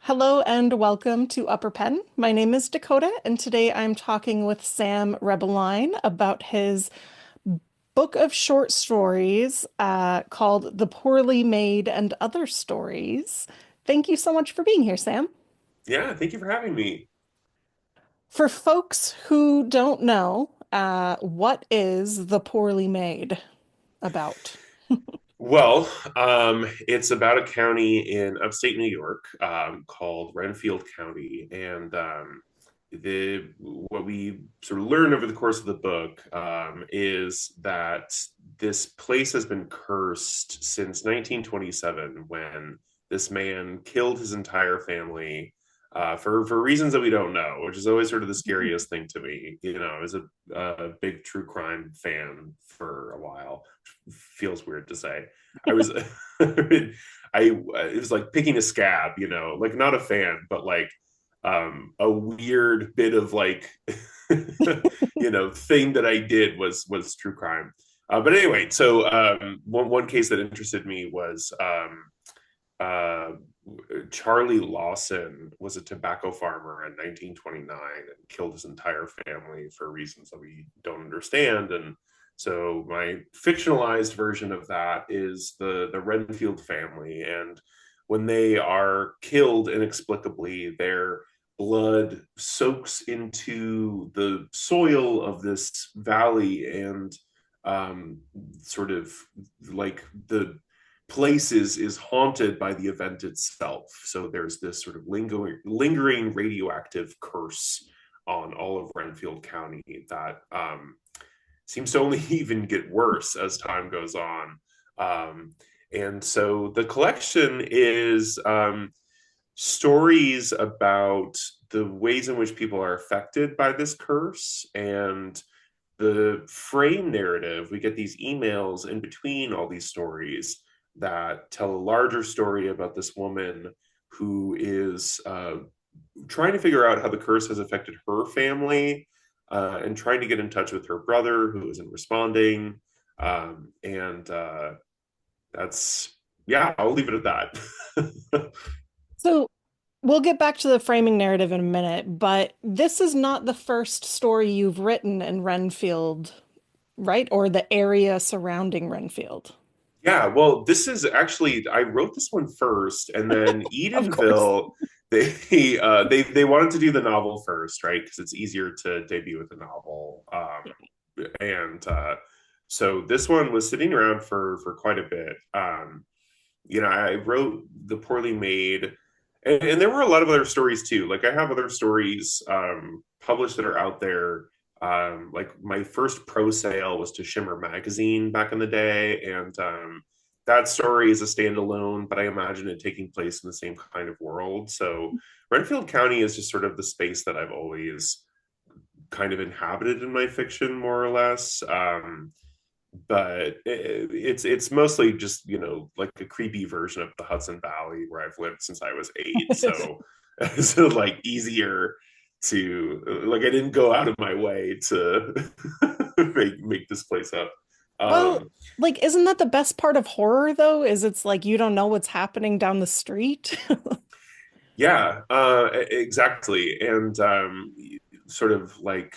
Hello and welcome to Upper Pen. My name is Dakota, and today I'm talking with Sam Rebelein about his book of short stories called The Poorly Made and Other Stories. Thank you so much for being here, Sam. Yeah, thank you for having me. For folks who don't know, what is The Poorly Made about? It's about a county in upstate New York called Renfield County, and the what we sort of learn over the course of the book is that this place has been cursed since 1927 when this man killed his entire family for reasons that we don't know, which is always sort of the scariest thing to me. You know, I was a big true crime fan for a while. Feels weird to say. I was, it was like picking a scab, like not a fan, but like a weird bit of like thing that I did was true crime. But anyway, so one case that interested me was uh, Charlie Lawson was a tobacco farmer in 1929 and killed his entire family for reasons that we don't understand. And so my fictionalized version of that is the Renfield family. And when they are killed inexplicably, their blood soaks into the soil of this valley and sort of like the place is haunted by the event itself. So there's this sort of lingering radioactive curse on all of Renfield County that seems to only even get worse as time goes on. And so the collection is stories about the ways in which people are affected by this curse and the frame narrative. We get these emails in between all these stories that tell a larger story about this woman who is trying to figure out how the curse has affected her family and trying to get in touch with her brother who isn't responding. And that's, yeah, I'll leave it at that. So we'll get back to the framing narrative in a minute, but this is not the first story you've written in Renfield, right? Or the area surrounding Renfield. Yeah, well, this is actually I wrote this one first, and then Of course. Edenville they wanted to do the novel first, right? Because it's easier to debut with a novel. And so this one was sitting around for quite a bit. I wrote The Poorly Made, and there were a lot of other stories too. Like I have other stories published that are out there. Like my first pro sale was to Shimmer magazine back in the day, and that story is a standalone, but I imagine it taking place in the same kind of world. So Renfield County is just sort of the space that I've always kind of inhabited in my fiction, more or less. But it's mostly just like a creepy version of the Hudson Valley where I've lived since I was 8. So so like easier to like I didn't go out of my way to make this place up. Well, Um, like, isn't that the best part of horror, though? Is it's like you don't know what's happening down the street? yeah, exactly, and sort of like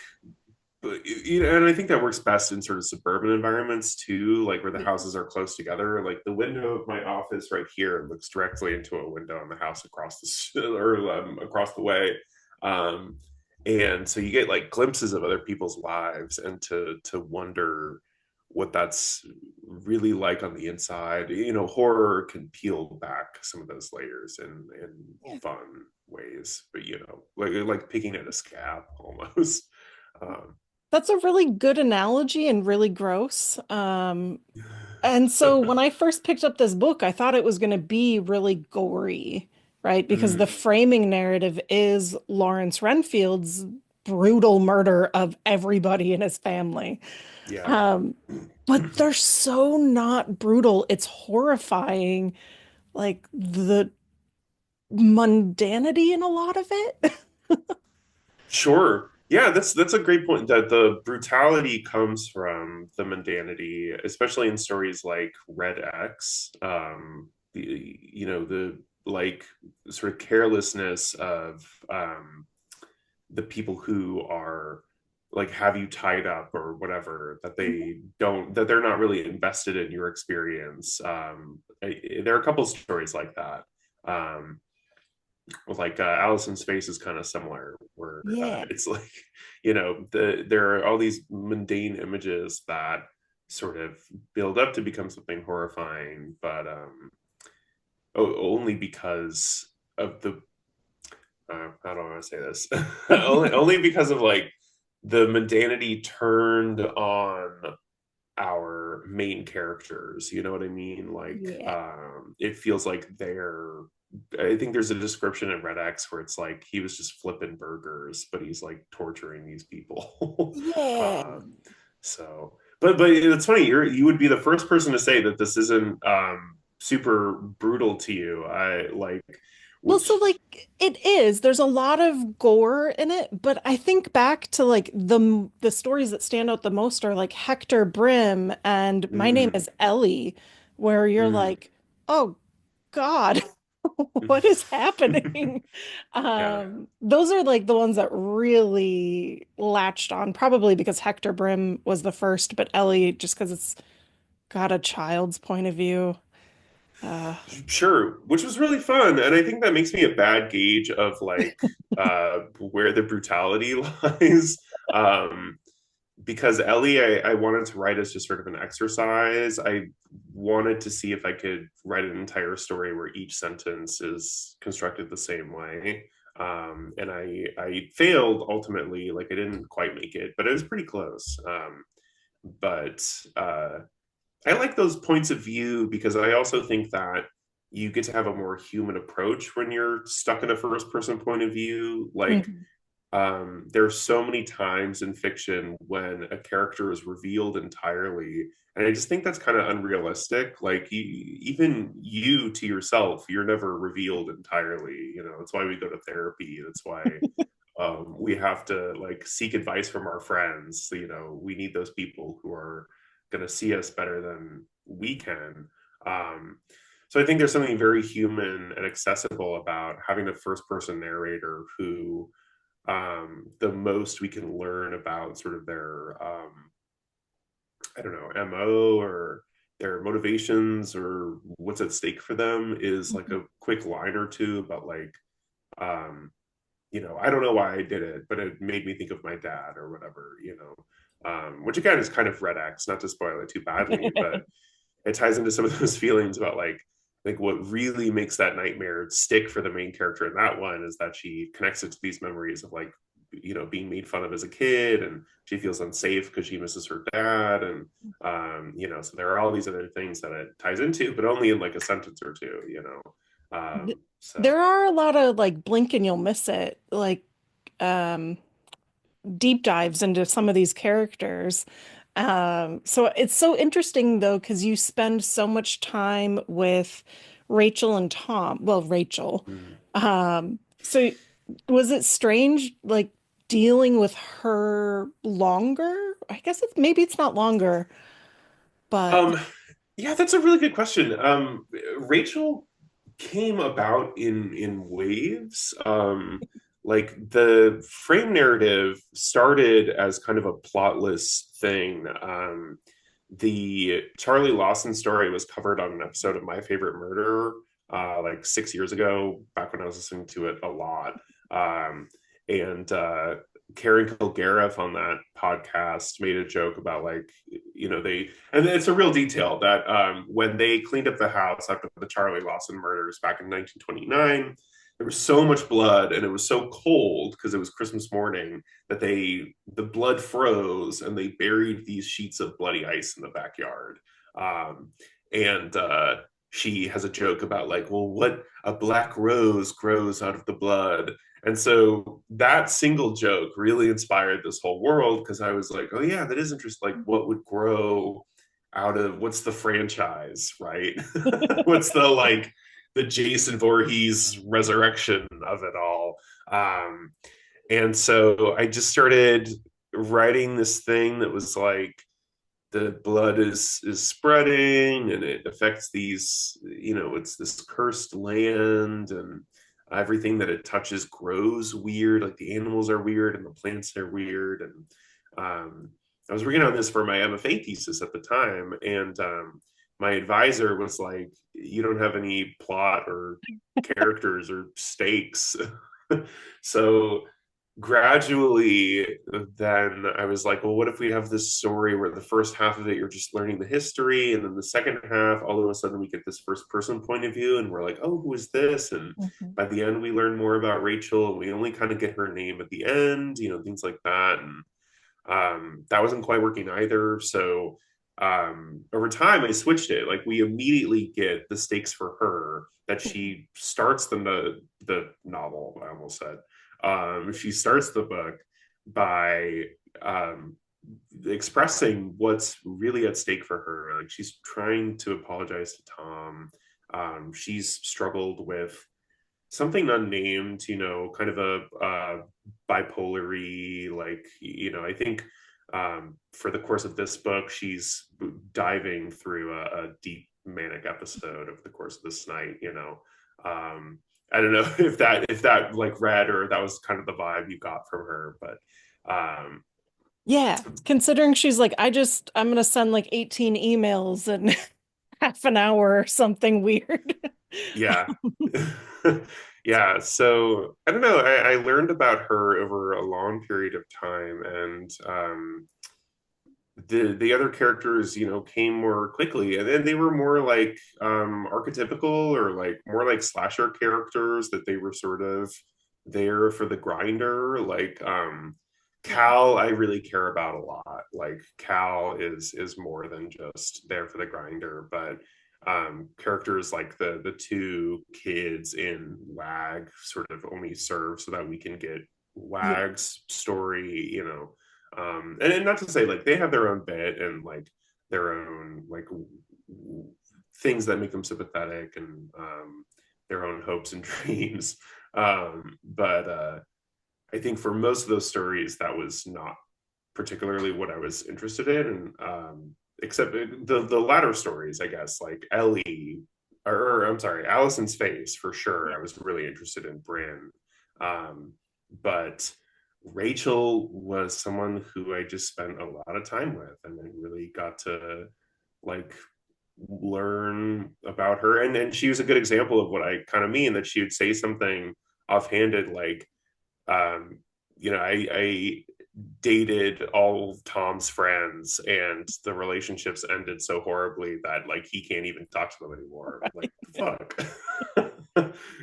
and I think that works best in sort of suburban environments too, like where the houses are close together. Like the window of my office right here looks directly into a window on the house across across the way, um, and so you get like glimpses of other people's lives, and to wonder what that's really like on the inside. Horror can peel back some of those layers in Yeah. fun ways, but like picking at a scab almost. Um, That's a really good analogy and really gross. And so when I first picked up this book, I thought it was going to be really gory, right? Because the mm, framing narrative is Lawrence Renfield's brutal murder of everybody in his family. yeah, Um, but they're so not brutal. It's horrifying, like the mundanity in a lot of it. sure. Yeah, that's a great point. That the brutality comes from the mundanity, especially in stories like Red X. The like sort of carelessness of the people who are like have you tied up or whatever, that Mhm. they're not really invested in your experience. There are a couple stories like that. um with like Allison's Face is kind of similar, where Yeah. it's like, there are all these mundane images that sort of build up to become something horrifying, but only because of the how do I want to say this? Only because of like the mundanity turned on our main characters. You know what I mean? Like, Yeah. it feels like I think there's a description in Red X where it's like he was just flipping burgers, but he's like torturing these people. Yeah. But it's funny. You would be the first person to say that this isn't super brutal to you. I like, Well, so which. like it is. There's a lot of gore in it, but I think back to like the stories that stand out the most are like Hector Brim and My Name Mm, is Ellie, where you're mm, like, oh God, what is happening? yeah. Those are like the ones that really latched on, probably because Hector Brim was the first, but Ellie just because it's got a child's point of view. Uh, Sure, which was really fun, and I think that makes me a bad gauge of like where the brutality lies. Um, because Ellie, I wanted to write as just sort of an exercise. I wanted to see if I could write an entire story where each sentence is constructed the same way. And I failed ultimately. Like, I didn't quite make it, but it was pretty close. But I like those points of view because I also think that you get to have a more human approach when you're stuck in a first person point of view. Like, mhm. there's so many times in fiction when a character is revealed entirely, and I just think that's kind of unrealistic. Like, even you to yourself, you're never revealed entirely. That's why we go to therapy. That's why we have to like seek advice from our friends. We need those people who are going to see us better than we can. um, so I think there's something very human and accessible about having a first person narrator who, the most we can learn about sort of their, I don't know, MO or their motivations or what's at stake for them is like a quick line or two about like, um, I don't know why I did it, but it made me think of my dad or whatever, which again is kind of Red X, not to spoil it too badly, but it ties into some of those feelings about like what really makes that nightmare stick for the main character in that one is that she connects it to these memories of like, being made fun of as a kid, and she feels unsafe because she misses her dad, and so there are all these other things that it ties into, but only in like a sentence or two. Th- So. There are a lot of like blink and you'll miss it, like um deep dives into some of these characters. So it's so interesting though, because you spend so much time with Rachel and Tom. Well, Rachel. Mm. So was it strange like dealing with her longer? I guess maybe it's not longer, but Um, yeah, that's a really good question. Rachel came about in waves. Like, the frame narrative started as kind of a plotless thing. The Charlie Lawson story was covered on an episode of My Favorite Murder, like 6 years ago, back when I was listening to it a lot. And Karen Kilgariff on that podcast made a joke about like, and it's a real detail that when they cleaned up the house after the Charlie Lawson murders back in 1929, there was so much blood and it was so cold because it was Christmas morning that the blood froze and they buried these sheets of bloody ice in the backyard. Um, and she has a joke about like, well, what a black rose grows out of the blood. And so that single joke really inspired this whole world because I was like, oh yeah, that is interesting. Like, what would grow out of what's the franchise, right? What's the Jason Voorhees resurrection of it all? And so I just started writing this thing that was like the blood is spreading and it affects these, it's this cursed land, and everything that it touches grows weird. Like the animals are weird and the plants are weird. And I was working on this for my MFA thesis at the time, and my advisor was like, you don't have any plot or characters or stakes. So gradually, then I was like, well, what if we have this story where the first half of it you're just learning the history, and then the second half all of a sudden we get this first person point of view and we're like, oh, who is this? And Mhm. by the end we learn more about Rachel, and we only kind of get her name at the end, things like that. And that wasn't quite working either. So over time, I switched it. Like we immediately get the stakes for her that she starts the novel. I almost said she starts the book by um, expressing what's really at stake for her. Like she's trying to apologize to Tom. She's struggled with something unnamed, kind of a bipolar, like, I think for the course of this book, she's diving through a deep manic episode over the course of this night. I don't know if that like read or that was kind of the vibe you got from her, but um, Yeah, considering she's like, I'm gonna send like 18 emails in half an hour or something weird. yeah. Yeah, so I don't know. I learned about her over a long period of time, and the other characters, came more quickly, and then they were more like archetypical, or like more like slasher characters, that they were sort of there for the grinder. Like Yeah. Cal, I really care about a lot. Like Cal is more than just there for the grinder, but characters like the two kids in WAG sort of only serve so that we can get Yeah. WAG's story, and not to say like they have their own bit and like their own like things that make them sympathetic, and their own hopes and dreams. But I think for most of those stories, that was not particularly what I was interested in, and except the latter stories, I guess, like Ellie, or I'm sorry, Allison's Face for sure. I was really interested in Bryn, but Rachel was someone who I just spent a lot of time with, and I really got to like learn about her. And she was a good example of what I kind of mean, that she would say something offhanded like, um, I dated all of Tom's friends and the relationships ended so horribly that like he can't even talk to them anymore. Like fuck.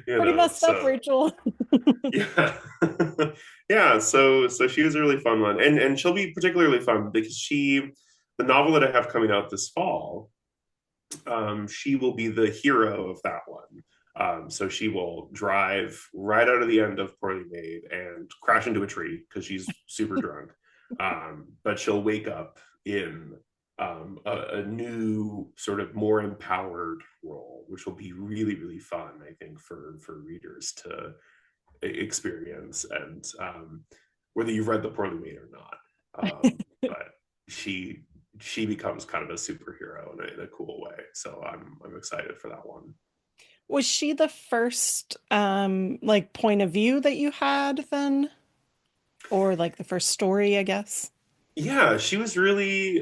Pretty messed up, So Rachel. yeah. Yeah, so she was a really fun one. And she'll be particularly fun because the novel that I have coming out this fall, she will be the hero of that one. So she will drive right out of the end of Poorly Made and crash into a tree because she's super drunk. But she'll wake up in a new sort of more empowered role, which will be really, really fun, I think, for readers to experience, and whether you've read The Poorly Made or not. But she she becomes kind of a superhero in a cool way. So I'm excited for that one. Was she the first like point of view that you had then? Or like the first story, I guess? Yeah, she was really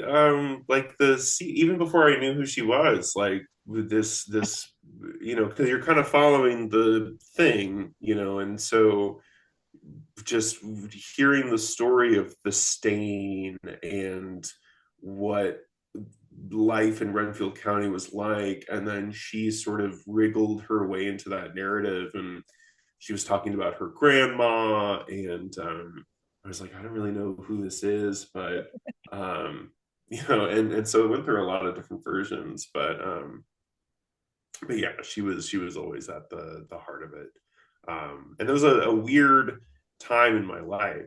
like even before I knew who she was, like with this because you're kind of following the thing, and so just hearing the story of the stain and what life in Renfield County was like, and then she sort of wriggled her way into that narrative, and she was talking about her grandma, and I was like, I don't really know who this is, but and so it went through a lot of different versions, but yeah, she was always at the heart of it. And it was a weird time in my life.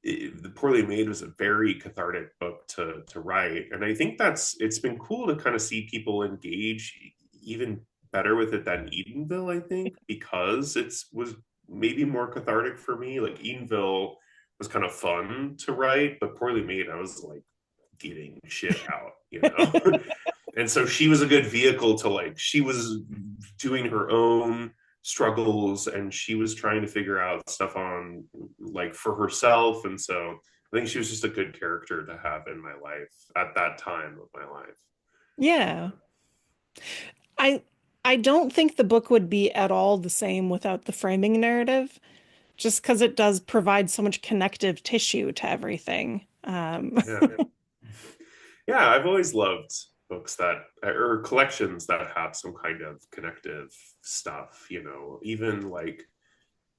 The Poorly Made was a very cathartic book to write, and I think it's been cool to kind of see people engage even better with it than Edenville. I think because was maybe more cathartic for me. Like Edenville was kind of fun to write, but Poorly Made, I was like getting shit out, you know. And so she was a good vehicle to like, she was doing her own struggles and she was trying to figure out stuff on like for herself. And so I think she was just a good character to have in my life at that time of my life. Yeah. I I don't think the book would be at all the same without the framing narrative, just because it does provide so much connective tissue to everything. Yeah. Yeah, I've always loved books that or collections that have some kind of connective stuff, you know, even like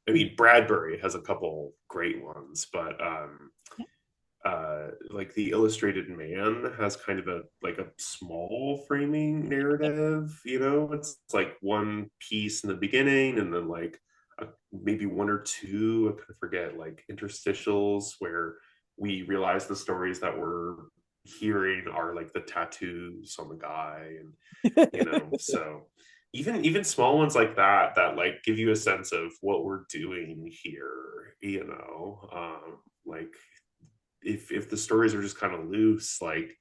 I mean Bradbury has a couple great ones, but like the Illustrated Man has kind of a like a small framing narrative, you know, it's like one piece in the beginning and then like maybe one or two, I kind of forget, like interstitials where we realize the stories that we're hearing are like the tattoos on the guy and you know, so even small ones like that that like give you a sense of what we're doing here, you know, like if the stories are just kind of loose, like,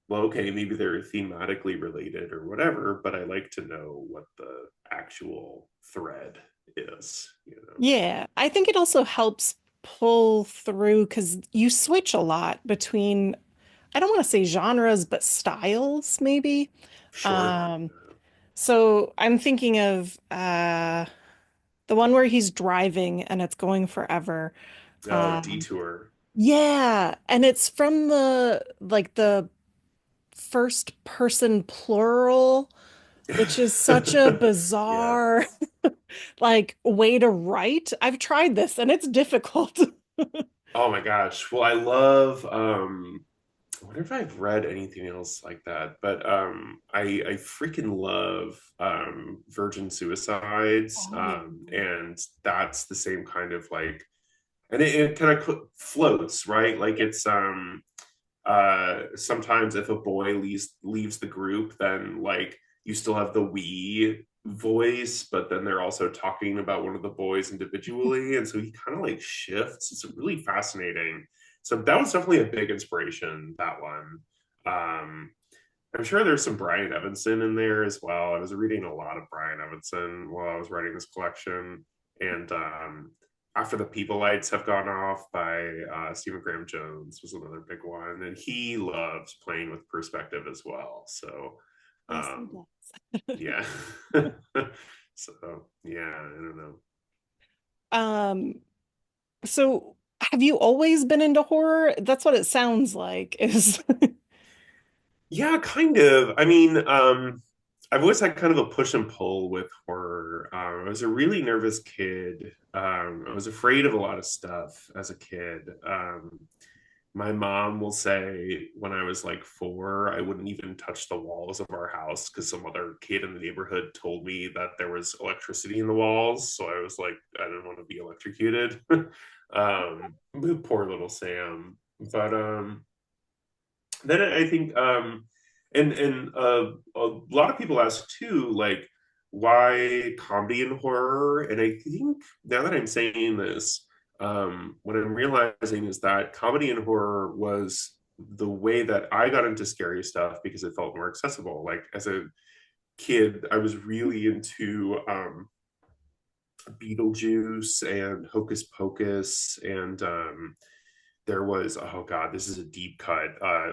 well, okay, maybe they're thematically related or whatever, but I like to know what the actual thread is, you know. Yeah, I think it also helps pull through because you switch a lot between, I don't want to say genres, but styles, maybe. Sure. Um, so I'm thinking of the one where he's driving and it's going forever. Oh, Um, Detour. yeah, and it's from the first person plural, which is such a Yeah. bizarre like way to write. I've tried this and it's difficult. Oh my gosh. Well, I love I wonder if I've read anything else like that, but I freaking love Virgin Suicides, Oh yeah. and that's the same kind of like, and it kind of floats, right? Like Yeah. it's sometimes if a boy leaves the group, then like you still have the we voice, but then they're also talking about one of the boys individually, and so he kind of like shifts. It's really fascinating. So that was definitely a big inspiration. That one. Um, I'm sure there's some Brian Evanson in there as well. I was reading a lot of Brian Evanson while I was writing this collection, and after the People Lights have gone off by Stephen Graham Jones was another big one, and he loves playing with perspective as well. So, Yes, he um, does. yeah. So yeah, I don't know. Um, so have you always been into horror? That's what it sounds like is Yeah, kind of. I mean, I've always had kind of a push and pull with horror. I was a really nervous kid. I was afraid of a lot of stuff as a kid. My mom will say when I was like 4, I wouldn't even touch the walls of our house because some other kid in the neighborhood told me that there was electricity in the walls. So I was like, I didn't want to be electrocuted. Poor little Sam. But then I think and a lot of people ask too, like why comedy and horror? And I think now that I'm saying this, what I'm realizing is that comedy and horror was the way that I got into scary stuff because it felt more accessible. Like as a kid, I was really into Beetlejuice and Hocus Pocus and there was, oh god, this is a deep cut,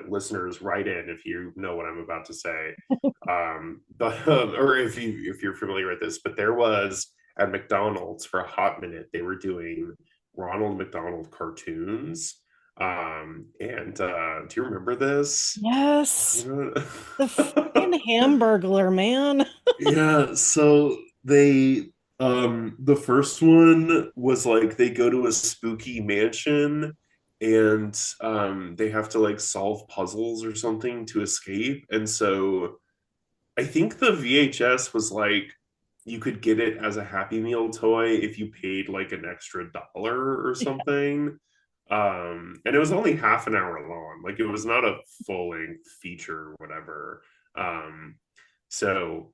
listeners write in if you know what I'm about to say, but or if you're familiar with this, but there was at McDonald's for a hot minute they were doing Ronald McDonald cartoons, and do you remember this? yes, the freaking Hamburglar, man. Yeah, so they the first one was like they go to a spooky mansion and they have to like solve puzzles or something to escape. And so I think the VHS was like you could get it as a Happy Meal toy if you paid like an extra dollar or something. And it was only half an hour long. Like it was not a full length feature or whatever. Um, so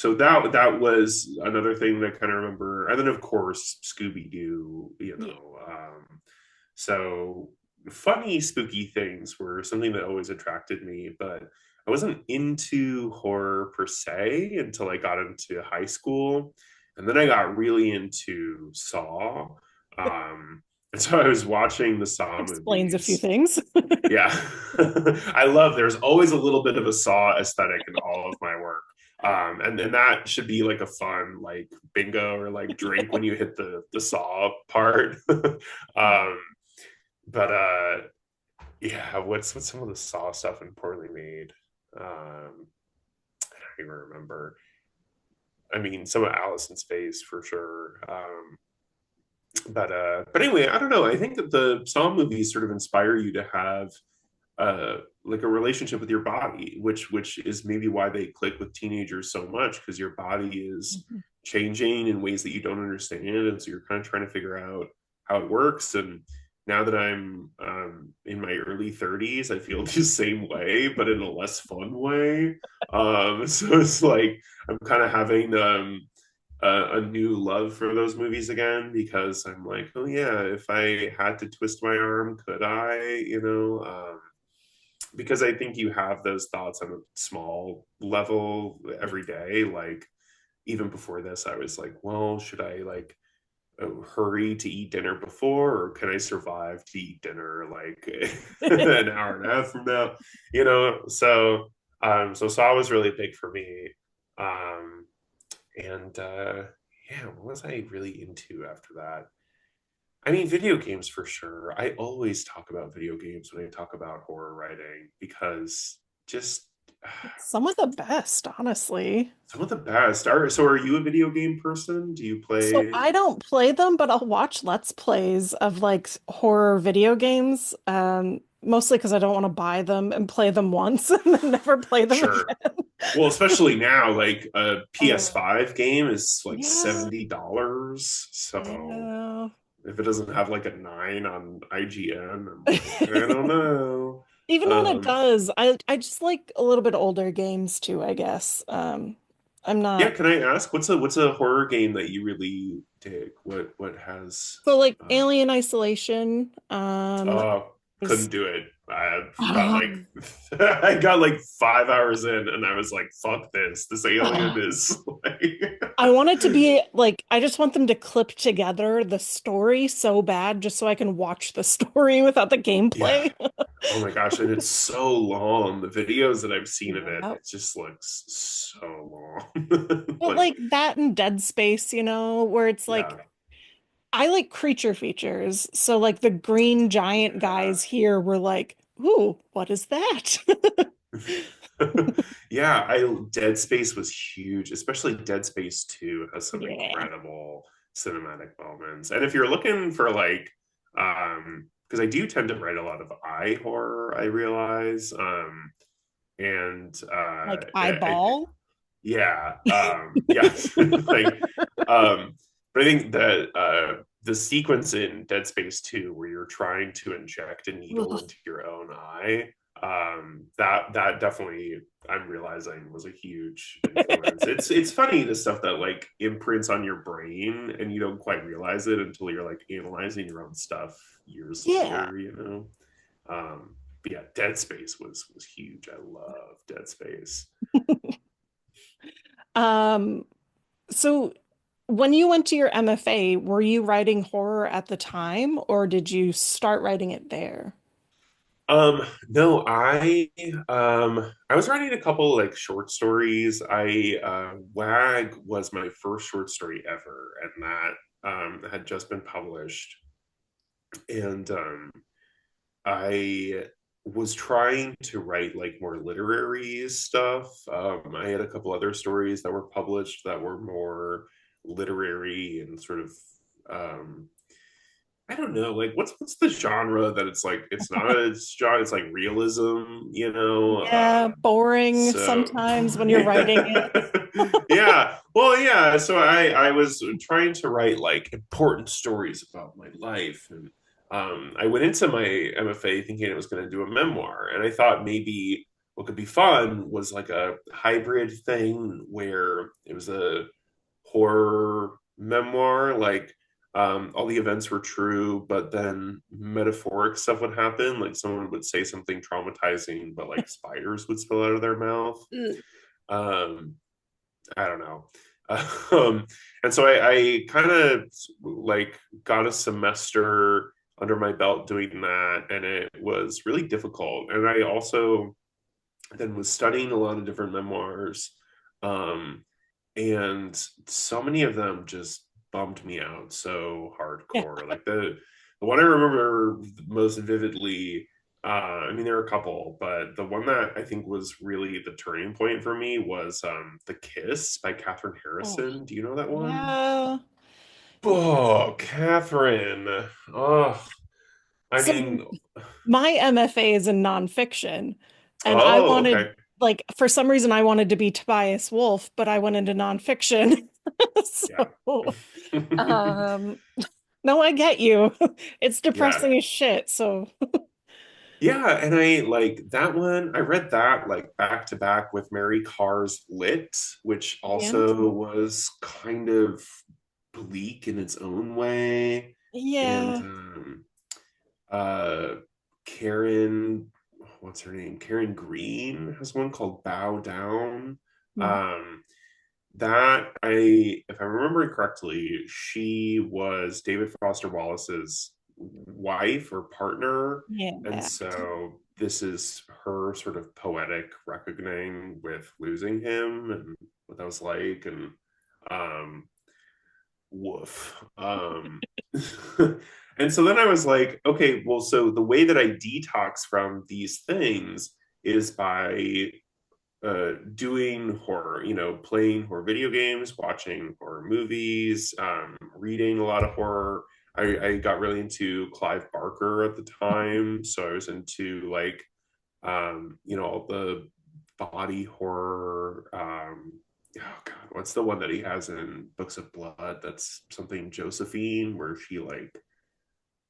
that was another thing that I kind of remember. And then of course Scooby Doo, you Yeah. know. So funny, spooky things were something that always attracted me, but I wasn't into horror per se until I got into high school. And then I got really into Saw. And so I was watching the Saw Explains a few movies. things. Yeah. I love there's always a little bit of a Saw aesthetic in all of my work. And that should be like a fun like bingo or like drink when you hit the Saw part. um, but yeah, what's some of the Saw stuff in Poorly Made? I don't even remember. I mean, some of Alice in Space for sure. But anyway, I don't know. I think that the Saw movies sort of inspire you to have like a relationship with your body, which is maybe why they click with teenagers so much because your body is changing in ways that you don't understand, and so you're kind of trying to figure out how it works. And now that I'm in my early 30s, I feel the same way, but in a less fun way. So it's like I'm kind of having a new love for those movies again because I'm like, oh yeah, if I had to twist my arm, could I? Because I think you have those thoughts on a small level every day. Like even before this, I was like, well, should I like hurry to eat dinner before, or can I survive to eat dinner like an hour and a half from now? So Saw was really big for me. Um, and yeah, what was I really into after that? I mean, video games for sure. I always talk about video games when I talk about horror writing because just Some of the best, honestly. some of the best are. So, are you a video game person? Do you So play? I don't play them, but I'll watch Let's Plays of like horror video games. Mostly because I don't want to buy them and play them once and then never play them Sure. again. Well, especially now, like a Uh, PS5 game is like yeah, $70. So yeah. if it doesn't have like a 9 on IGN, I'm like, I don't know. Even when it Um, does, I just like a little bit older games too, I guess. I'm yeah, not can I ask what's a horror game that you really dig? What has so like uh Alien Isolation. couldn't There's do it. I got like um, I got like 5 hours in and I was like, fuck this. This alien is like I want it to be like I just want them to clip together the story so bad just so I can watch the story without the yeah. gameplay. Oh my gosh, and it's so long. The videos that I've seen of it, Yeah. it just looks so long. But Like, like that and Dead Space, where it's yeah, like I like creature features. So like the green giant yeah. guys here were like, "Ooh, what is that?" Yeah, I Dead Space was huge, especially Dead Space 2 has some Yeah. incredible cinematic moments. And if you're looking for like because I do tend to write a lot of eye horror, I realize. And Like eyeball. yeah, yes. Like but I think that the sequence in Dead Space 2 where you're trying to inject a needle Ugh. into your own eye, that definitely I'm realizing was a huge influence. It's funny the stuff that like imprints on your brain and you don't quite realize it until you're like analyzing your own stuff years Yeah. later. But yeah, Dead Space was huge. I love Dead Space. Um, so when you went to your MFA, were you writing horror at the time or did you start writing it there? No, I was writing a couple like short stories. I WAG was my first short story ever, and that had just been published. And I was trying to write like more literary stuff. I had a couple other stories that were published that were more literary and sort of um I don't know, like what's the genre that it's like it's not a genre, it's like realism, you know. Yeah, boring So sometimes when you're writing it. yeah. Well, yeah. So I was trying to write like important stories about my life. And I went into my MFA thinking it was going to do a memoir. And I thought maybe what could be fun was like a hybrid thing where it was a horror memoir, like all the events were true, but then metaphoric stuff would happen. Like someone would say something traumatizing, but like spiders would spill out of their mouth. Ugh. Um, I don't know. Um, and so I kind of like got a semester under my belt doing that, and it was really difficult. And I also then was studying a lot of different memoirs. Um, and so many of them just bummed me out so Yeah. hardcore. Like the one I remember most vividly, I mean there were a couple, but the one that I think was really the turning point for me was The Kiss by Catherine Oh, Harrison. Do you know that one? yeah. Oh, Catherine. Oh, I So mean, my MFA is in nonfiction, and I oh, wanted, okay. like, for some reason, I wanted to be Tobias Wolff, but I went into nonfiction. Yeah. So, um, no, I get you. It's Yeah. depressing as shit. So, Yeah, and I like that one. I read that like back to back with Mary Carr's Lit, which yeah, also was kind of bleak in its own way. And yeah, uh Karen, what's her name? Karen Green has one called Bow Down. mm, Um that I, if I'm remembering correctly, she was David Foster Wallace's wife or partner, and yeah, so this is her sort of poetic reckoning with losing him and what that was like, and um, woof. And so then I was like, okay, well, so the way that I detox from these things is by doing horror, playing horror video games, watching horror movies, reading a lot of horror. I got really into Clive Barker at the time. So I was into like, all the body horror. Oh God, what's the one that he has in Books of Blood? That's something Josephine, where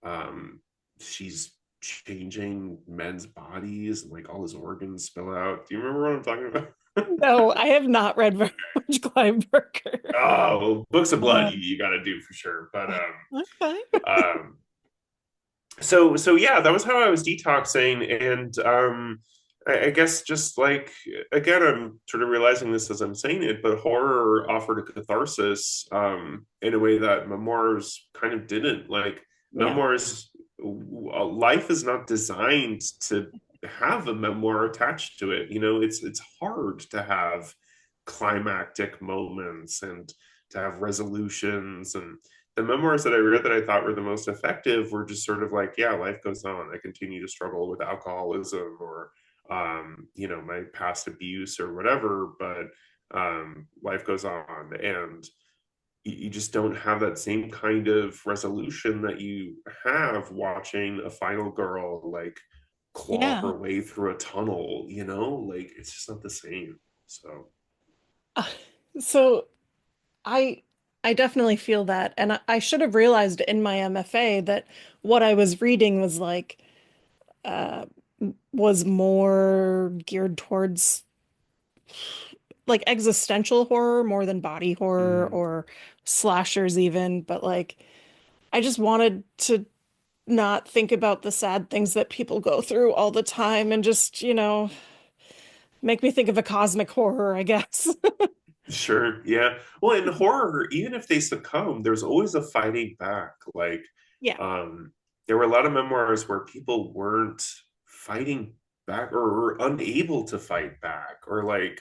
um, she's changing men's bodies and like all his organs spill out. Do you remember what I'm talking about? no, I have not read very much Clive Barker. Oh, Books of Blood, Um, you got to do for sure. But okay. um, so yeah, that was how I was detoxing, and I guess just like again, I'm sort of realizing this as I'm saying it, but horror offered a catharsis in a way that memoirs kind of didn't. Like Yeah, memoirs, life is not designed to have a memoir attached to it. It's hard to have climactic moments and to have resolutions, and the memoirs that I read that I thought were the most effective were just sort of like, yeah, life goes on. I continue to struggle with alcoholism or, my past abuse or whatever, but life goes on. And you just don't have that same kind of resolution that you have watching a final girl like claw yeah. her way through a tunnel, like it's just not the same. So, Uh, So I I definitely feel that, and I should have realized in my MFA that what I was reading was like uh was more geared towards like existential horror more than body horror mm, or slashers even, but like I just wanted to not think about the sad things that people go through all the time and just, make me think of a cosmic horror, I guess. sure. Yeah. Well, in horror, even if they succumb, there's always a fighting back. Like, Yeah. um, there were a lot of memoirs where people weren't fighting back or unable to fight back, or like,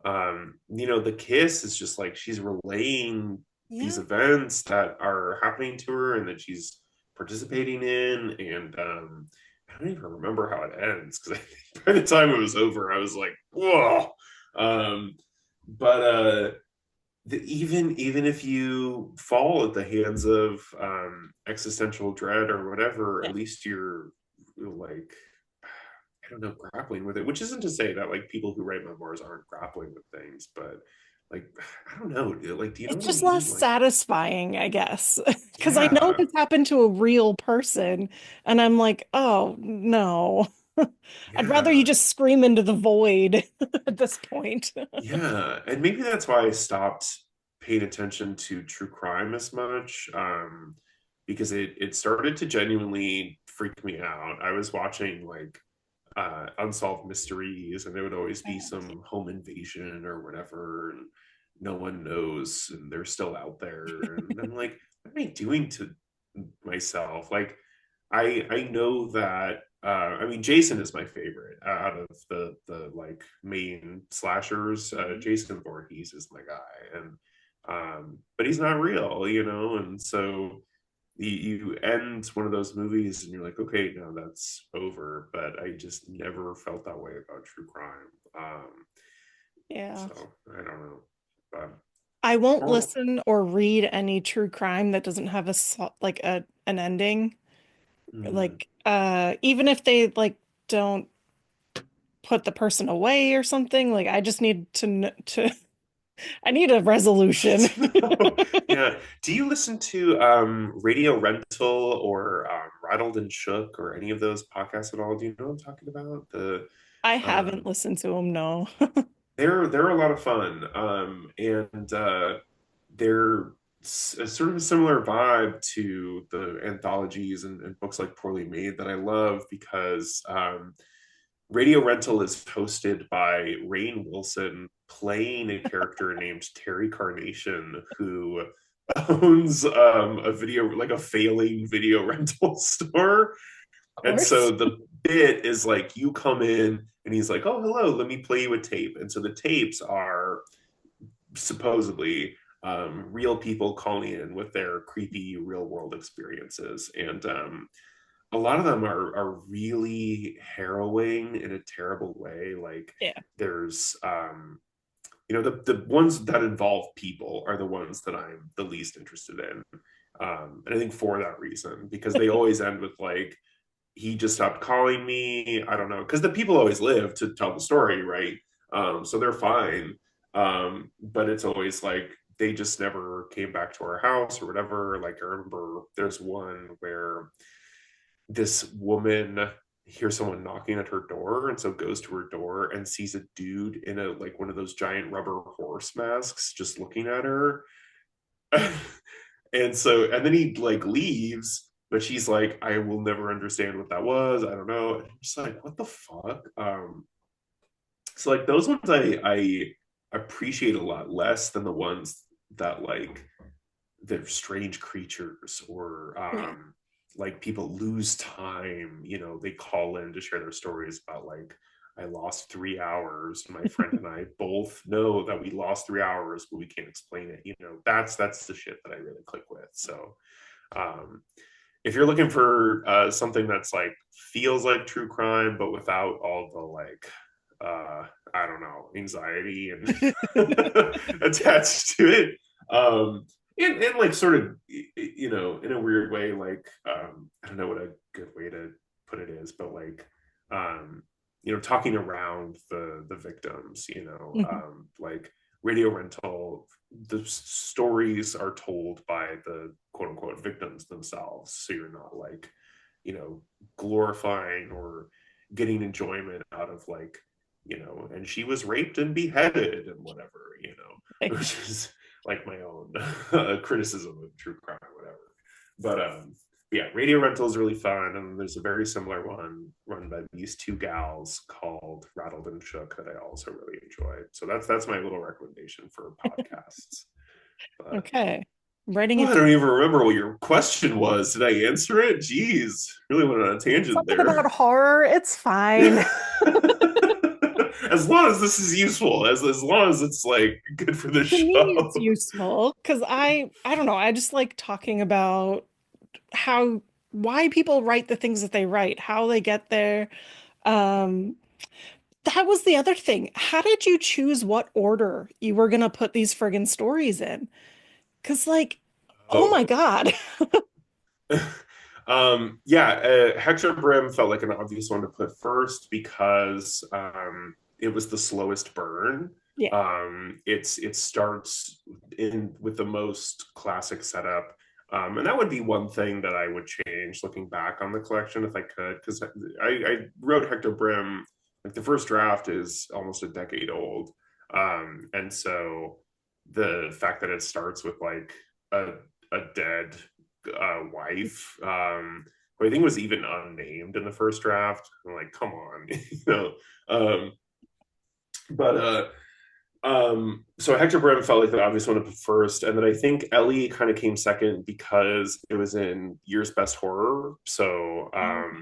the kiss is just like she's relaying these Yeah. events that are happening to her and that she's participating in. And I don't even remember how it ends because by the time it was over, I was like, whoa. Um, but even if you fall at the hands of existential dread or whatever, Yeah. at least you're like, I don't know, grappling with it. Which isn't to say that like people who write memoirs aren't grappling with things, but like I don't know, like do you know It's what I just less mean? Like, satisfying, I guess. Because I know yeah, this happened to a real person, and I'm like, oh no. I'd rather you yeah, just scream into the void at this point. yeah, and maybe that's why I stopped paying attention to true crime as much, because it started to genuinely freak me out. I was watching like unsolved mysteries, and there would always be some home invasion or whatever, and no one knows, and they're still out there. And I'm like, what am I doing to myself? Like, I know that I mean, Jason is my favorite out of the like main slashers. Jason Voorhees is my guy, and but he's not real, you know, and so you end one of those movies and you're like, okay, now that's over. But I just never felt that way about true crime. Yeah. So I don't know, but I won't oh, listen or read any true crime that doesn't have like a an ending. mm. Like even if they like don't put the person away or something, like I just need to I need a resolution. Yeah. Do you listen to Radio Rental or Rattled and Shook or any of those podcasts at all? Do you know what I'm talking about? The I haven't um, listened to them, no. they're a lot of fun, and they're sort of a similar vibe to the anthologies and books like Poorly Made that I love because Radio Rental is hosted by Rainn Wilson playing a character named Terry Carnation, who owns a video, like a failing video rental store. Of And so course. the bit is like you come in and he's like, oh, hello, let me play you a tape. And so the tapes are supposedly real people calling in with their creepy real world experiences. And a lot of them are really harrowing in a terrible way. Like Yeah. there's you know, the ones that involve people are the ones that I'm the least interested in. And I think for that reason, because they always end with like, he just stopped calling me. I don't know, because the people always live to tell the story, right? So they're fine. But it's always like they just never came back to our house or whatever. Like I remember there's one where this woman hears someone knocking at her door and so goes to her door and sees a dude in a like one of those giant rubber horse masks just looking at her. And then he like leaves, but she's like, I will never understand what that was. I don't know. And I'm just like, what the fuck? So like those ones I appreciate a lot less than the ones that like they're strange creatures or Yeah. like people lose time, you know, they call in to share their stories about like, I lost 3 hours. My friend and I both know that we lost 3 hours, but we can't explain it. You know, that's the shit that I really click with. So um, if you're looking for something that's like feels like true crime, but without all the like I don't know, anxiety and attached to it. And like sort of, you know, in a weird way, like I don't know what a good way to put it is, but like you know, talking around the victims, you know, Mhm. like Radio Rental, the stories are told by the quote unquote victims themselves. So you're not like, you know, glorifying or getting enjoyment out of like, you know, and she was raped and beheaded and whatever, you know, which is like my own criticism of true crime, whatever. But yeah, Radio Rental is really fun, and there's a very similar one run by these two gals called Rattled and Shook that I also really enjoyed. So that's my little recommendation for podcasts. But Okay. I'm writing oh, it I don't even remember what your question was. Did I answer it? Jeez, really went on a tangent something there. about horror. It's fine. As long as this is useful, as long as it's like good for the To me, it's show. useful because I don't know, I just like talking about how why people write the things that they write, how they get there. Um, that was the other thing. How did you choose what order you were gonna put these friggin' stories in? Because like, oh my Oh, God. yeah, Hector Brim felt like an obvious one to put first because it was the slowest burn. Yeah. It starts in with the most classic setup, and that would be one thing that I would change looking back on the collection if I could, because I wrote Hector Brim like the first draft is almost a decade old, and so the fact that it starts with like a dead wife, who I think was even unnamed in the first draft. I'm like, come on, Um, but so Hector Brim felt like the obvious one to put first, and then I think Ellie kind of came second because it was in Year's Best Horror. So Okay.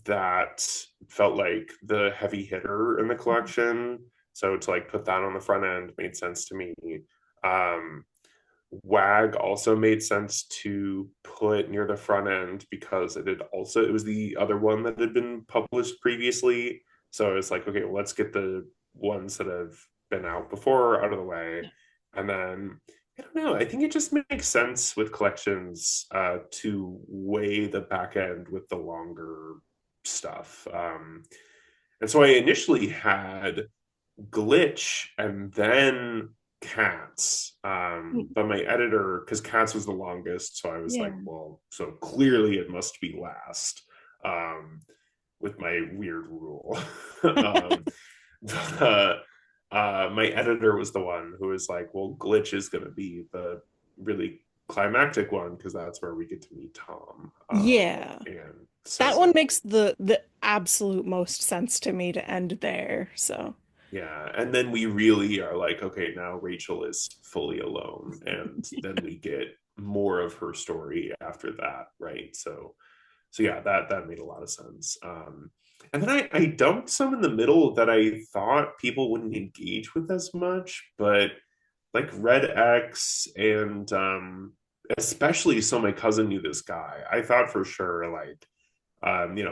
that felt like the heavy hitter in the collection. So to like put that on the front end made sense to me. Um, WAG also made sense to put near the front end because it was the other one that had been published previously. So it's like, okay, well, let's get the ones that have been out before out of the way. And then I don't know, I think it just makes sense with collections to weigh the back end with the longer stuff. And so I initially had Glitch and then Cats. But my editor, because Cats was the longest, so I was like, Yeah. well, so clearly it must be last, um, with my weird rule. But, my editor was the one who was like, well, Glitch is going to be the really climactic one because that's where we get to meet Tom. Yeah. And That one so makes the absolute most sense to me to end there. So, yeah, and then we really are like, okay, now Rachel is fully alone, and then we get more of her story after that, right? So yeah, that made a lot of sense. And then I dumped some in the middle that I thought people wouldn't engage with as much, but like Red X and especially So My Cousin Knew This Guy. I thought for sure like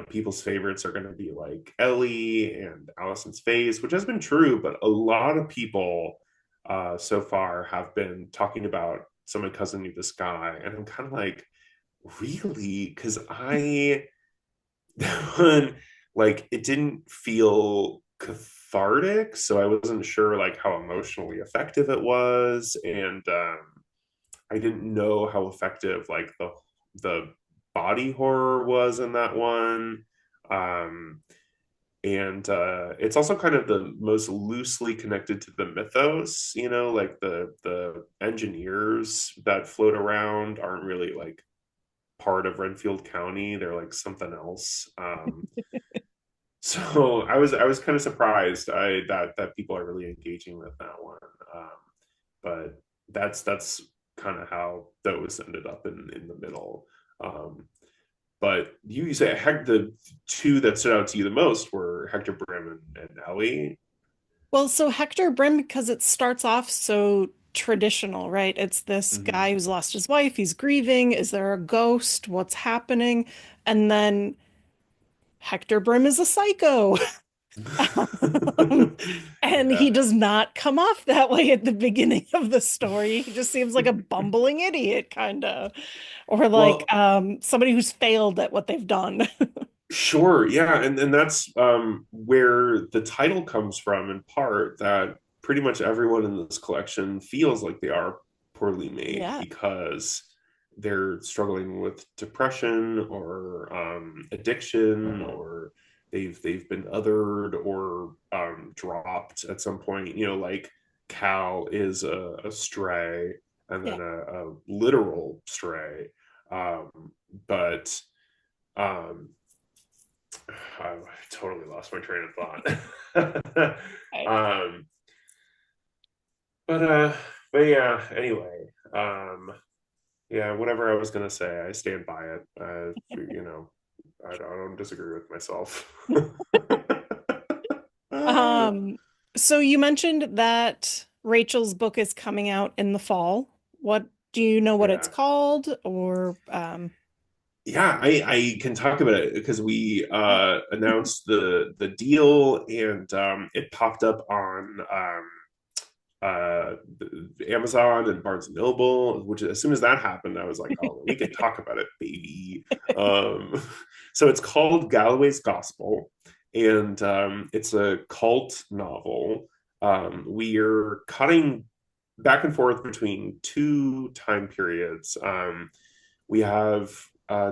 people's favorites are going to be like Ellie and Allison's Face, which has been true, but a lot of people so far have been talking about So My Cousin Knew This Guy, and I'm kind of like, really? Because I that one like it didn't feel cathartic, so I wasn't sure like how emotionally effective it was, and I didn't know how effective like the body horror was in that one. Um, and it's also kind of the most loosely connected to the mythos, like the engineers that float around aren't really like part of Renfield County. They're like something else. So I was kind of surprised that people are really engaging with that one. Um, but that's kind of how those ended up in the middle. Um, but you say heck, the two that stood out to you the most were Hector Brim and Ellie. well, so Hector Brim, because it starts off so traditional, right? It's this Mm-hmm. guy who's lost his wife, he's grieving. Is there a ghost? What's happening? And then Hector Brim is a psycho. Um, and he Yeah. does not come off that way at the beginning of the story. He just seems like a bumbling idiot, kind of, or like Well, somebody who's failed at what they've done. sure, yeah, and that's where the title comes from in part, that pretty much everyone in this collection feels like they are poorly made Yeah. because they're struggling with depression or addiction, or they've been othered or dropped at some point. Like Cal is a stray, and Yeah. then a literal stray, but um I totally lost my train of thought. I, um, but but yeah. Anyway, yeah. Whatever I was gonna say, I stand by it. I don't disagree with myself. um, so you mentioned that Rachel's book is coming out in the fall. What do you know what it's Yeah. called or Yeah, I can talk about it because we announced the deal, and it popped up on uh, Amazon and Barnes and Noble. Which as soon as that happened, I was like, oh, we can talk about it, baby. Um, so it's called Galaway's Gospel, and it's a cult novel. We're cutting back and forth between two time periods. We have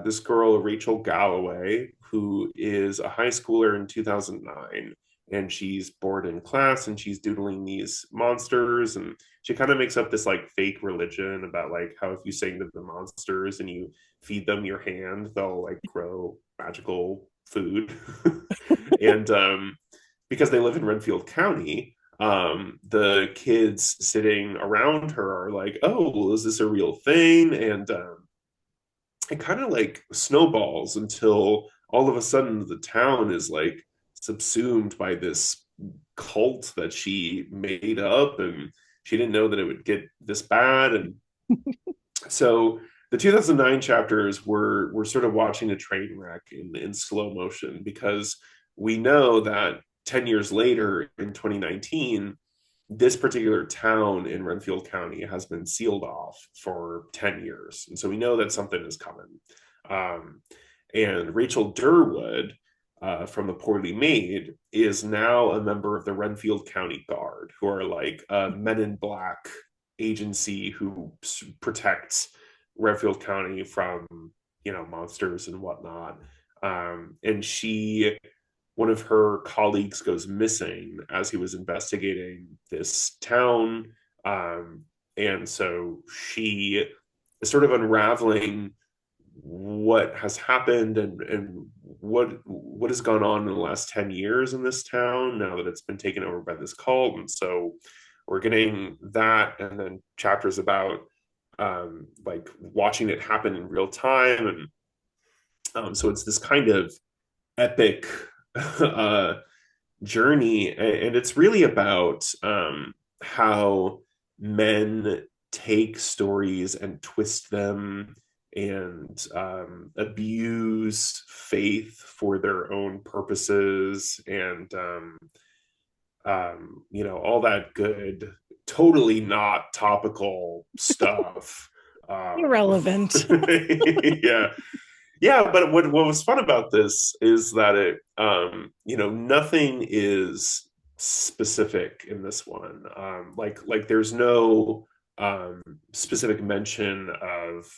this girl, Rachel Galaway, who is a high schooler in 2009. And she's bored in class and she's doodling these monsters. And she kind of makes up this like fake religion about like how if you sing to the monsters and you feed them your hand, they'll like grow magical food. And because they live in Renfield County, the kids sitting around her are like, "Oh, well, is this a real thing?" And it kind of like snowballs until all of a sudden the town is like subsumed by this cult that she made up, and she didn't know that it would get this bad. And so the 2009 chapters were sort of watching a train wreck in slow motion, because we know that 10 years later in 2019, this particular town in Renfield County has been sealed off for 10 years. And so we know that something is coming. Um, and Rachel Durwood, from The Poorly Made, is now a member of the Renfield County Guard, who are like a Men in Black agency who protects Renfield County from, monsters and whatnot. And one of her colleagues goes missing as he was investigating this town. And so she is sort of unraveling what has happened, and what has gone on in the last 10 years in this town now that it's been taken over by this cult. And so we're getting that, and then chapters about like watching it happen in real time. And so it's this kind of epic uh, journey, and it's really about how men take stories and twist them and abuse faith for their own purposes, and all that good, totally not topical stuff. Irrelevant. Yeah, yeah, but what was fun about this is that it nothing is specific in this one. Like there's no specific mention of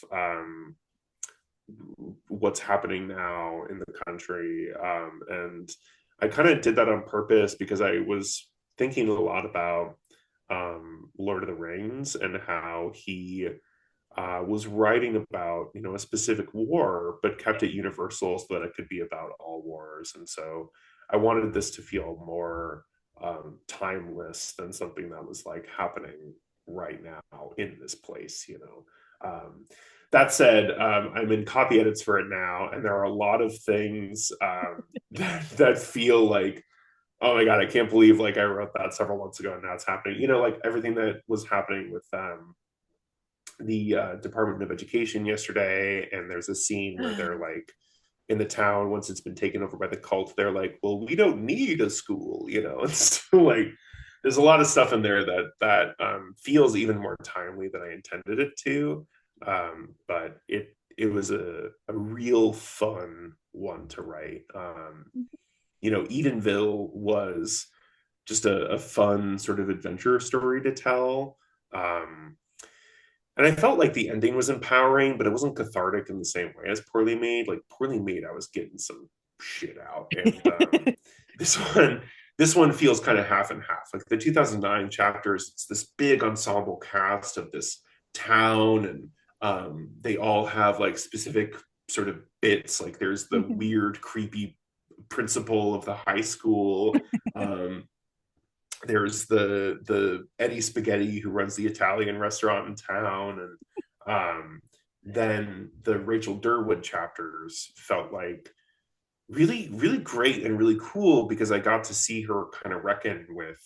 what's happening now in the country. And I kind of did that on purpose because I was thinking a lot about Lord of the Rings and how he was writing about a specific war, but kept it universal so that it could be about all wars. And so I wanted this to feel more timeless than something that was like happening right now in this place. That said, I'm in copy edits for it now, and there are a lot of things that feel like, oh my god, I can't believe like I wrote that several months ago and now it's happening. Like everything that was happening with the Department of Education yesterday, and there's a scene where they're like in the town once it's been taken over by the cult. They're like, well, we don't need a school. It's like there's a lot of stuff in there that feels even more timely than I intended it to. But it was a real fun one to write. Edanville was just a fun sort of adventure story to tell. And I felt like the ending was empowering, but it wasn't cathartic in the same way as Poorly Made. Like Poorly Made, I was getting some shit out, and this one, this one feels kind of half and half. Like the 2009 chapters, it's this big ensemble cast of this town, and they all have like specific sort of bits. Like there's the weird, creepy principal of the high school. There's the Eddie Spaghetti who runs the Italian restaurant in town, and then the Rachel Durwood chapters felt like really really great and really cool because I got to see her kind of reckon with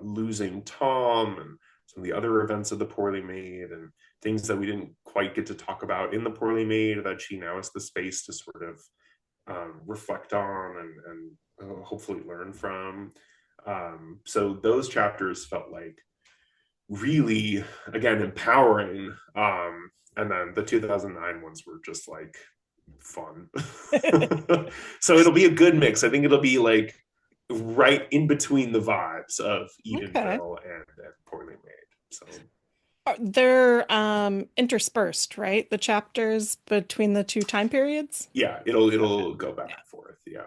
losing Tom and some of the other events of the Poorly Made and things that we didn't quite get to talk about in the Poorly Made that she now has the space to sort of reflect on and hopefully learn from. So those chapters felt like really, again, empowering. And then the 2009 ones were just like fun. So it'll be a good mix. I think it'll be like right in between the vibes of Edanville and Poorly Made. So They're interspersed, right? The chapters between the two time periods? yeah, it'll go back and forth. Yeah.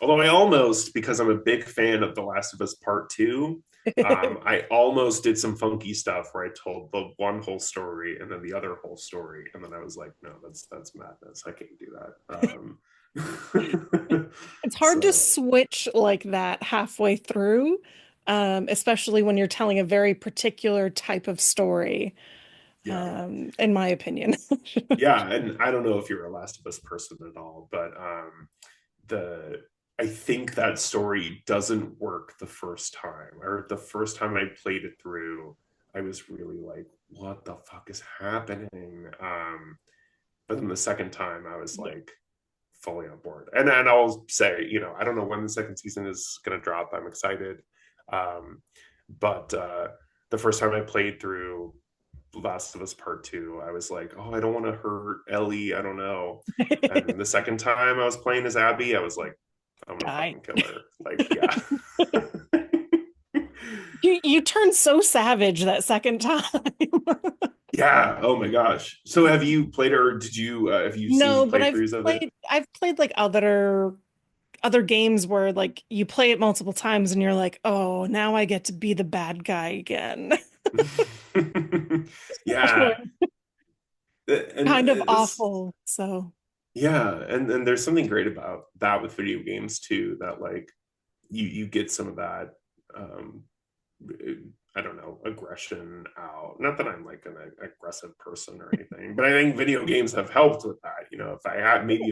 Although I almost, because I'm a big fan of The Last of Us Part 2, I almost did some funky stuff where I told the one whole story and then the other whole story, and then I was like, no, that's madness. I can't do that. It's hard to So switch like that halfway through, especially when you're telling a very particular type of story, yeah, in my opinion. yeah, and I don't know if you're a Last of Us person at all, but the I think that story doesn't work the first time, or the first time I played it through, I was really like, what the fuck is happening? But then the second time I was Yeah. like fully on board. And I'll say, I don't know when the second season is gonna drop. I'm excited. Um, but the first time I played through Last of Us Part Two, I was like, oh, I don't want to hurt Ellie. I don't know. And the second time I was playing as Abby, I was like, I'm gonna Die. fucking kill her. Like, yeah. You turned so savage that second time. Yeah. Oh my gosh. So have you played her? Or did you have you seen No, but playthroughs of it? I've played like other games where like you play it multiple times and you're like, "Oh, now I get to be the bad guy again." Yeah. And Kind of this awful. So, Yeah, and there's something great about that with video games too, that like you get some of that um I don't know, aggression out. Not that I'm like an aggressive person or anything, but I think video games have helped with that. If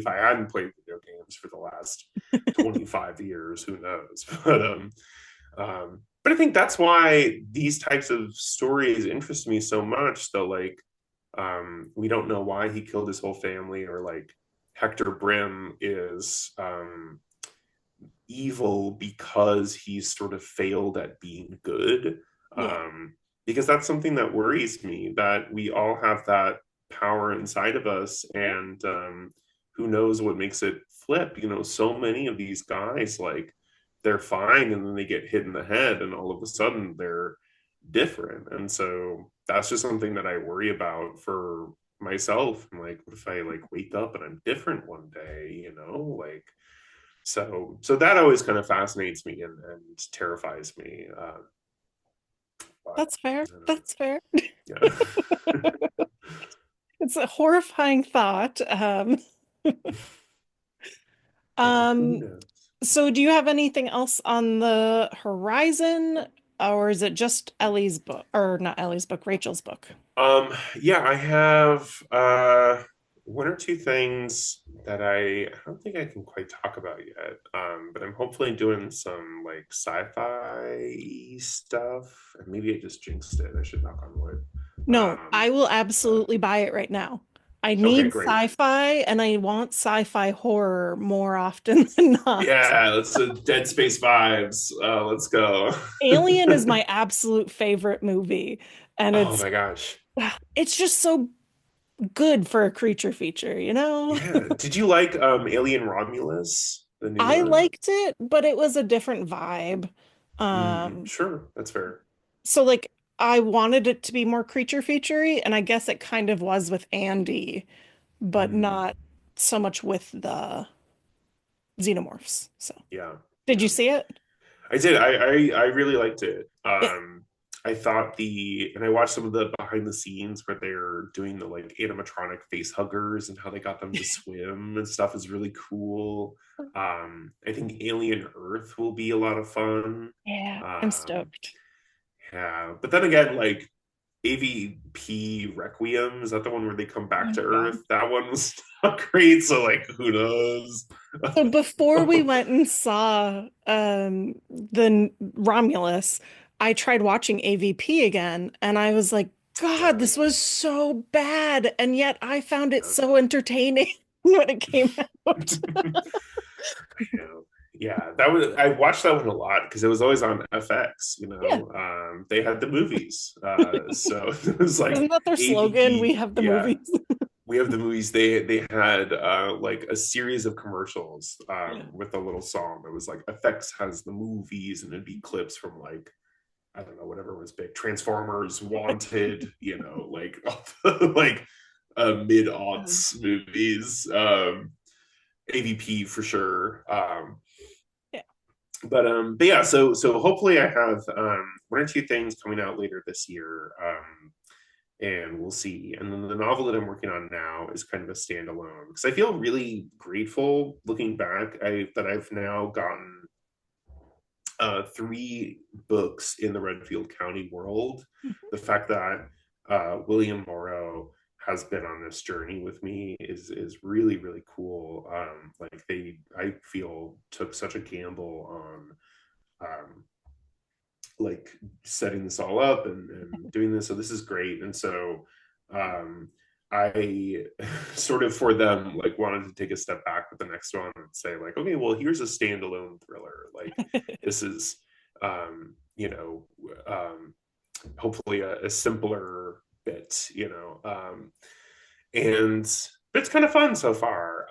I hadn't played video games for the last 25 years, who knows? But I think that's why these types of stories interest me so much. Though, like, we don't know why he killed his whole family, or like Hector Brim is evil because he's sort of failed at being good. yeah. Because that's something that worries me, that we all have that power inside of us, and who knows what makes it flip. So many of these guys, like, they're fine and then they get hit in the head and all of a sudden they're different. And so that's just something that I worry about for myself. I'm like, what if I like wake up and I'm different one day, like, so that always kind of fascinates me and terrifies me. But That's fair. I don't know. That's fair. Yeah. It's a horrifying thought. Yeah, who Um, knows? so do you have anything else on the horizon, or is it just Ellie's book, or not Ellie's book, Rachel's book? Yeah, I have one or two things that I don't think I can quite talk about yet. But I'm hopefully doing some like sci-fi stuff, and maybe I just jinxed it. I should knock on wood. No, Um, I will but absolutely buy it right now. I okay, need great. sci-fi and I want sci-fi horror more often than not. Yeah, let's Dead Space vibes. Let's go. Alien is my absolute favorite movie, and Oh my gosh. it's just so good for a creature feature, you know? Yeah. Did you like Alien Romulus, the new I one? liked it, but it was a different vibe. Mm, Um, sure, that's fair. so like I wanted it to be more creature featurey, and I guess it kind of was with Andy, but Mm, not so much with the xenomorphs. So, yeah, did yeah. you see it? I did. I really liked it. Yeah. I thought and I watched some of the behind the scenes where they're doing the like animatronic face huggers and how they got them to swim and stuff is really cool. I think Alien Earth will be a lot of fun. Yeah, I'm Um, stoked. yeah, but then again, like AVP Requiem, is that the one where they come back Oh to God. Earth? That one was not great. So like, who knows? So before we went and saw the Romulus, I tried watching AVP again and I was like, God, Yeah. this was so bad. And yet I found it Yeah. so entertaining when it came out. know. Yeah, that was I watched that one a lot because it was always on FX. Yeah. They had the movies, so it was like Isn't that their slogan? We AVP. have the Yeah, movies. we have the movies. They had like a series of commercials Yeah. with a little song that was like FX has the movies, and it'd be clips from like I don't know whatever was big, Transformers, Wanted, like like mid Um, aughts movies. AVP for sure. yeah. but yeah, so hopefully I have one or two things coming out later this year. And we'll see. And then the novel that I'm working on now is kind of a standalone because I feel really grateful looking back that I've now gotten three books in the Redfield County world. The fact that William Morrow has been on this journey with me is really really cool. Like I feel took such a gamble on like setting this all up and doing this. So this is great. And so um, I sort of for them like wanted to take a step back with the next one and say like, okay, well, here's a standalone thriller. Like this is, you know, hopefully a simpler bit, you know, and it's kind of fun so far.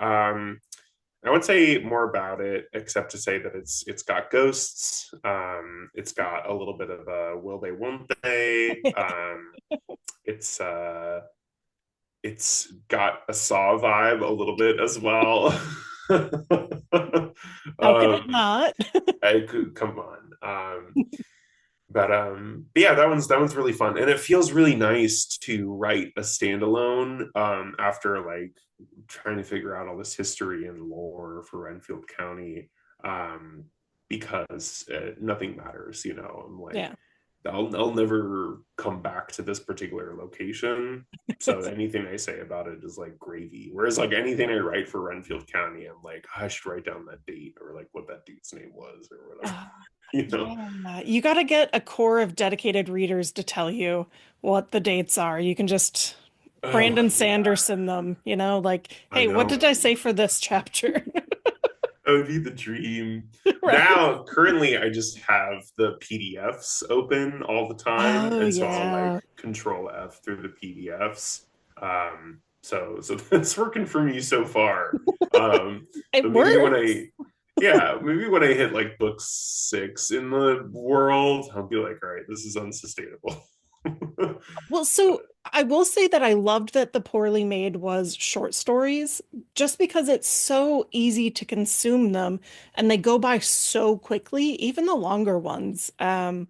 I would say more about it, except to say that it's got ghosts. It's got a little bit of a will they, won't they. It's it's got a Saw vibe a little bit as well. How could it um, not? I could come on. But yeah, that one's really fun, and it feels really nice to write a standalone after like trying to figure out all this history and lore for Renfield County, um, because nothing matters, you know. I'm like, Yeah. I'll never come back to this particular location, so anything I say about it is like gravy. Whereas like anything I write for Renfield County, I'm like, I should write down that date or like what that dude's name was or whatever, Uh, you know. yeah. You got to get a core of dedicated readers to tell you what the dates are. You can just Oh Brandon yeah, Sanderson them, you know, like, I hey, what know. did I say for this chapter? That would be the dream. Right. Now, currently, I just have the PDFs open all the time, Oh, and so I'll like yeah. Control F through the PDFs. So that's working for me so far. Um, It but maybe when works. I, yeah, maybe when I hit like book 6 in the world, I'll be like, all right, this is unsustainable. Well, so I will say that I loved that The Poorly Made was short stories just because it's so easy to consume them and they go by so quickly, even the longer ones. Oh,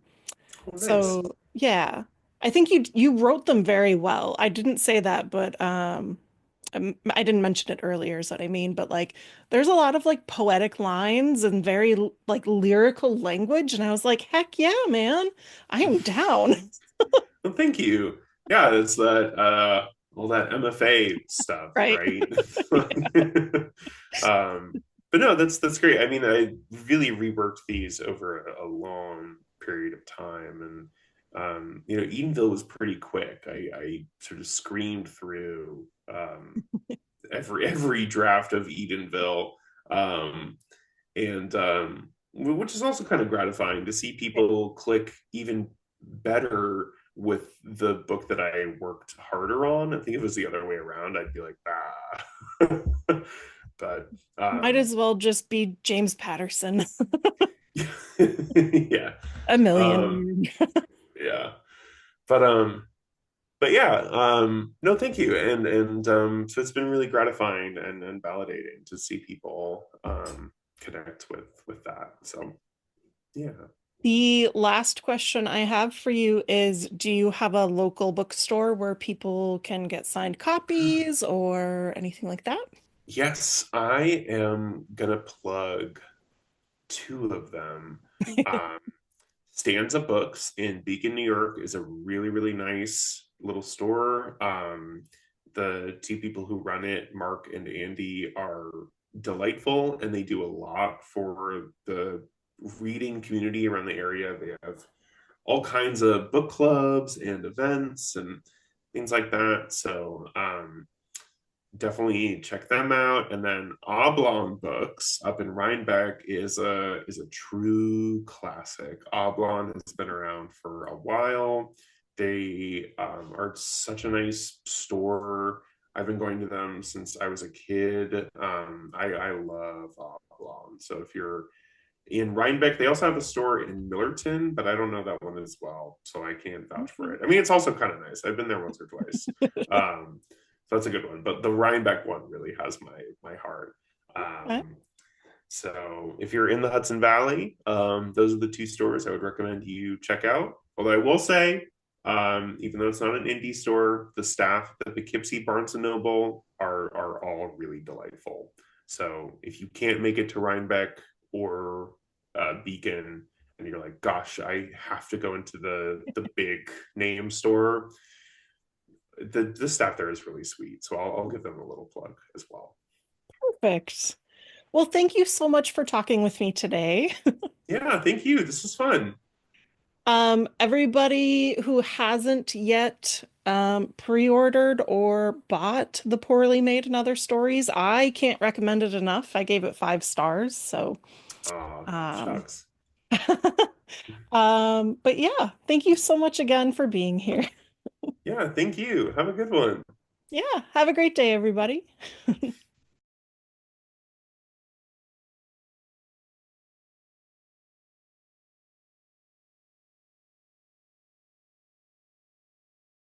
nice. So yeah, I think you wrote them very well. I didn't say that, but I didn't mention it earlier, is what I mean. But like, there's a lot of like poetic lines and very like lyrical language, and I was like, heck yeah, man, I am down. Well, thank you. Yeah, it's that all that MFA stuff, Right? right? um, but no, that's great. I mean, I really reworked these over a long period of time, and you know, Edenville was pretty quick. I sort of screamed through every draft of Edenville, um, and which is also kind of gratifying to see people click even better with the book that I worked harder on. I think if it was the other way around, I'd be like, ah. But Might as well just be James Patterson, yeah, a um, millionaire. yeah, but but yeah, no, thank you, and so it's been really gratifying and validating to see people connect with that. So yeah. The last question I have for you is, do you have a local bookstore where people can get signed copies or anything like that? Yes, I am gonna plug two of them. Um, Stanza Books in Beacon, New York is a really, really nice little store. The two people who run it, Mark and Andy, are delightful and they do a lot for the reading community around the area. They have all kinds of book clubs and events and things like that. So definitely check them out. And then Oblong Books up in Rhinebeck is a true classic. Oblong has been around for a while. They are such a nice store. I've been going to them since I was a kid. I love Oblong. So if you're in Rhinebeck, they also have a store in Millerton, but I don't know that one as well, so I can't vouch for it. I mean, it's also kind of nice. I've been there once or twice, so that's a good one. But the Rhinebeck one really has my heart. Okay. Um, So if you're in the Hudson Valley, those are the two stores I would recommend you check out. Although I will say, even though it's not an indie store, the staff at the Poughkeepsie Barnes and Noble are all really delightful. So if you can't make it to Rhinebeck or Beacon, and you're like, "Gosh, I have to go into the big name store," the staff there is really sweet. So I'll give them a little plug as well. Perfect. Well, thank you so much for talking with me today. Yeah, thank you. This was fun. Everybody who hasn't yet pre-ordered or bought The Poorly Made and Other Stories, I can't recommend it enough. I gave it 5 stars, so Oh, um shucks. but yeah, thank you so much again for being here. Yeah, thank you. Have a good one. Yeah, have a great day, everybody.